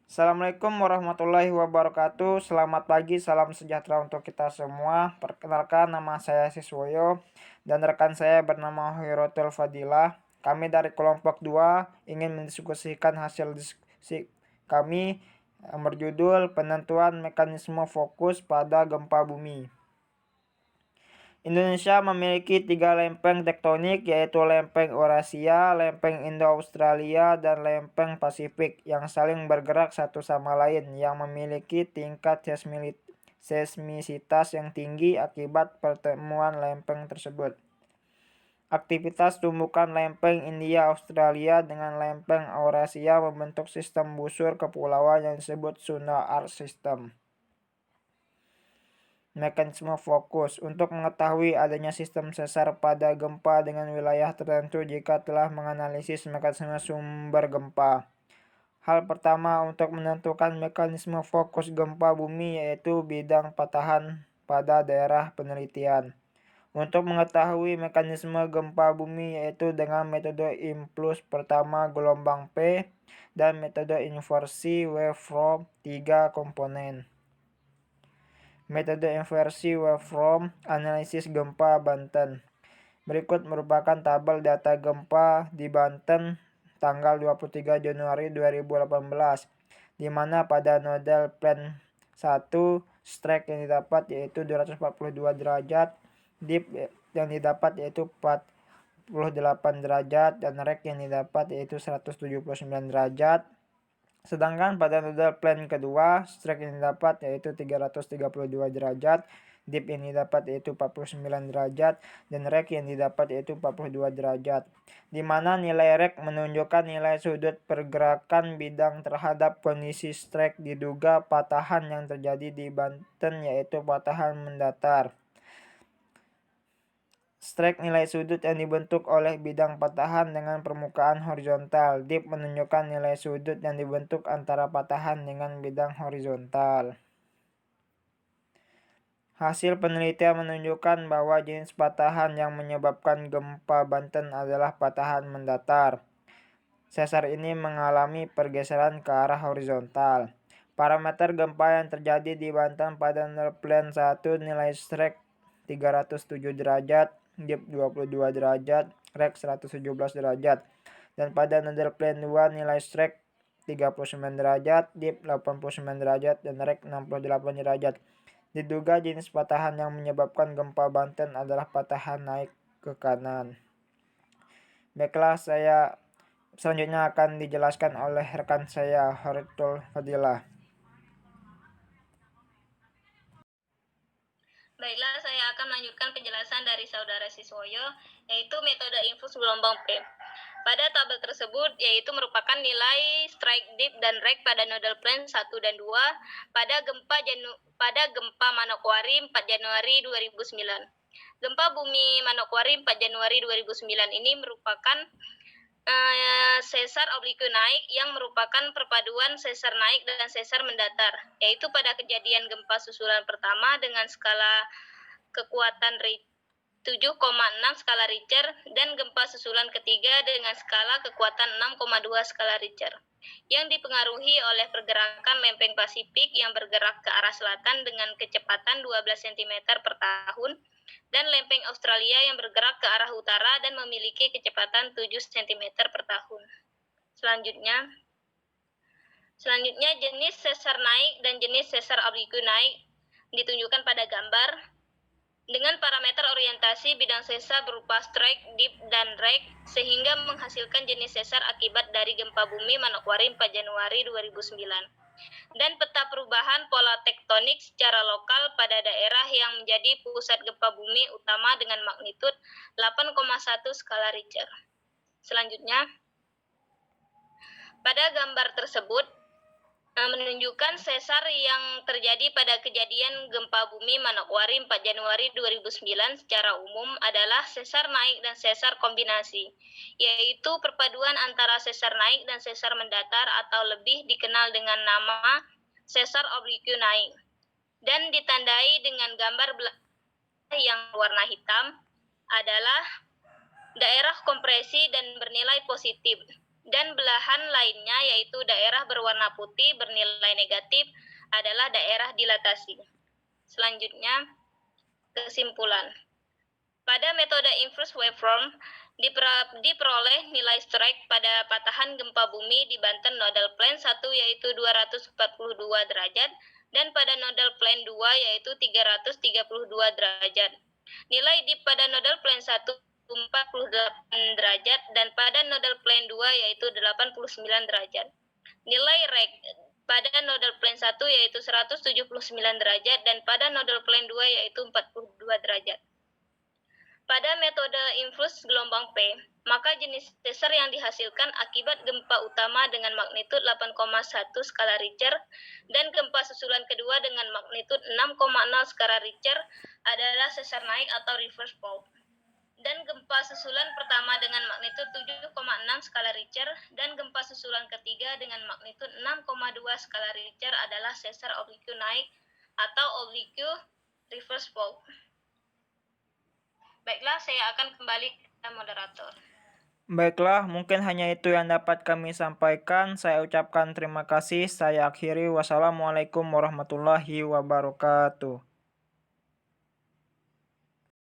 Assalamualaikum warahmatullahi wabarakatuh. Selamat pagi, salam sejahtera untuk kita semua. Perkenalkan, nama saya Siswoyo dan rekan saya bernama Hoirotul Fadilah. Kami dari kelompok 2 ingin mendiskusikan hasil diskusi kami yang berjudul Penentuan Mekanisme Fokus pada Gempa Bumi. Indonesia memiliki 3 lempeng tektonik, yaitu lempeng Eurasia, lempeng Indo-Australia, dan lempeng Pasifik yang saling bergerak satu sama lain yang memiliki tingkat seismisitas yang tinggi akibat pertemuan lempeng tersebut. Aktivitas tumbukan lempeng India-Australia dengan lempeng Eurasia membentuk sistem busur kepulauan yang disebut Sunda Arc System. Mekanisme fokus untuk mengetahui adanya sistem sesar pada gempa dengan wilayah tertentu jika telah menganalisis mekanisme sumber gempa. Hal pertama untuk menentukan mekanisme fokus gempa bumi yaitu bidang patahan pada daerah penelitian. Untuk mengetahui mekanisme gempa bumi yaitu dengan metode impuls pertama gelombang P dan metode inversi waveform 3 komponen. Metode inversi waveform analisis gempa Banten. Berikut merupakan tabel data gempa di Banten tanggal 23 Januari 2018, di mana pada nodal plan 1 strike yang didapat yaitu 242 derajat, dip yang didapat yaitu 48 derajat, dan rek yang didapat yaitu 179 derajat. Sedangkan pada nodal plan kedua, strike yang didapat yaitu 332 derajat, dip yang didapat yaitu 49 derajat, dan rek yang didapat yaitu 42 derajat. Di mana nilai rek menunjukkan nilai sudut pergerakan bidang terhadap kondisi strike diduga patahan yang terjadi di Banten yaitu patahan mendatar. Strike nilai sudut yang dibentuk oleh bidang patahan dengan permukaan horizontal. Dip menunjukkan nilai sudut yang dibentuk antara patahan dengan bidang horizontal. Hasil penelitian menunjukkan bahwa jenis patahan yang menyebabkan gempa Banten adalah patahan mendatar. Sesar ini mengalami pergeseran ke arah horizontal. Parameter gempa yang terjadi di Banten pada plan 1 nilai strike 307 derajat, dip 22 derajat, rek 117 derajat. Dan pada nodal plan 2 nilai strike 39 derajat, dip 89 derajat, dan rek 68 derajat. Diduga jenis patahan yang menyebabkan gempa Banten adalah patahan naik ke kanan. Baiklah, selanjutnya akan dijelaskan oleh rekan saya Hoirotul Fadilah. Baiklah, saya akan melanjutkan penjelasan dari saudara Siswoyo, yaitu metode infus gelombang P. Pada tabel tersebut, yaitu merupakan nilai strike dip dan rek pada nodal plan 1 dan 2 pada gempa Manokwari 4 Januari 2009. Gempa bumi Manokwari 4 Januari 2009 ini merupakan sesar obliku naik yang merupakan perpaduan sesar naik dan sesar mendatar, yaitu pada kejadian gempa susulan pertama dengan skala kekuatan 7,6 skala Richter dan gempa susulan ketiga dengan skala kekuatan 6,2 skala Richter yang dipengaruhi oleh pergerakan lempeng Pasifik yang bergerak ke arah selatan dengan kecepatan 12 cm per tahun dan lempeng Australia yang bergerak ke arah utara dan memiliki kecepatan 7 cm per tahun. Selanjutnya jenis sesar naik dan jenis sesar obliku naik ditunjukkan pada gambar dengan parameter orientasi bidang sesar berupa strike, dip, dan rek sehingga menghasilkan jenis sesar akibat dari gempa bumi Manokwari 4 Januari 2009. Dan peta perubahan pola tektonik secara lokal pada daerah yang menjadi pusat gempa bumi utama dengan magnitud 8,1 skala Richter. Selanjutnya, pada gambar tersebut menunjukkan sesar yang terjadi pada kejadian gempa bumi Manokwari 4 Januari 2009 secara umum adalah sesar naik dan sesar kombinasi, yaitu perpaduan antara sesar naik dan sesar mendatar atau lebih dikenal dengan nama sesar obliku naik, dan ditandai dengan gambar yang warna hitam adalah daerah kompresi dan bernilai positif, dan belahan lainnya yaitu daerah berwarna putih bernilai negatif adalah daerah dilatasi. Selanjutnya, kesimpulan. Pada metode inverse waveform, diperoleh nilai strike pada patahan gempa bumi di Banten nodal plane 1 yaitu 242 derajat dan pada nodal plane 2 yaitu 332 derajat. Nilai dip pada nodal plane 1 48 derajat dan pada nodal plane 2 yaitu 89 derajat. Nilai reg pada nodal plane 1 yaitu 179 derajat dan pada nodal plane 2 yaitu 42 derajat. Pada metode infus gelombang P, maka jenis sesar yang dihasilkan akibat gempa utama dengan magnitud 8,1 skala Richter dan gempa susulan kedua dengan magnitud 6,0 skala Richter adalah sesar naik atau reverse fault. Dan gempa susulan pertama dengan magnitud 7,6 skala Richter dan gempa susulan ketiga dengan magnitud 6,2 skala Richter adalah sesar oblique naik atau oblique reverse fault. Baiklah, saya akan kembali ke moderator. Baiklah, mungkin hanya itu yang dapat kami sampaikan. Saya ucapkan terima kasih. Saya akhiri. Wassalamualaikum warahmatullahi wabarakatuh.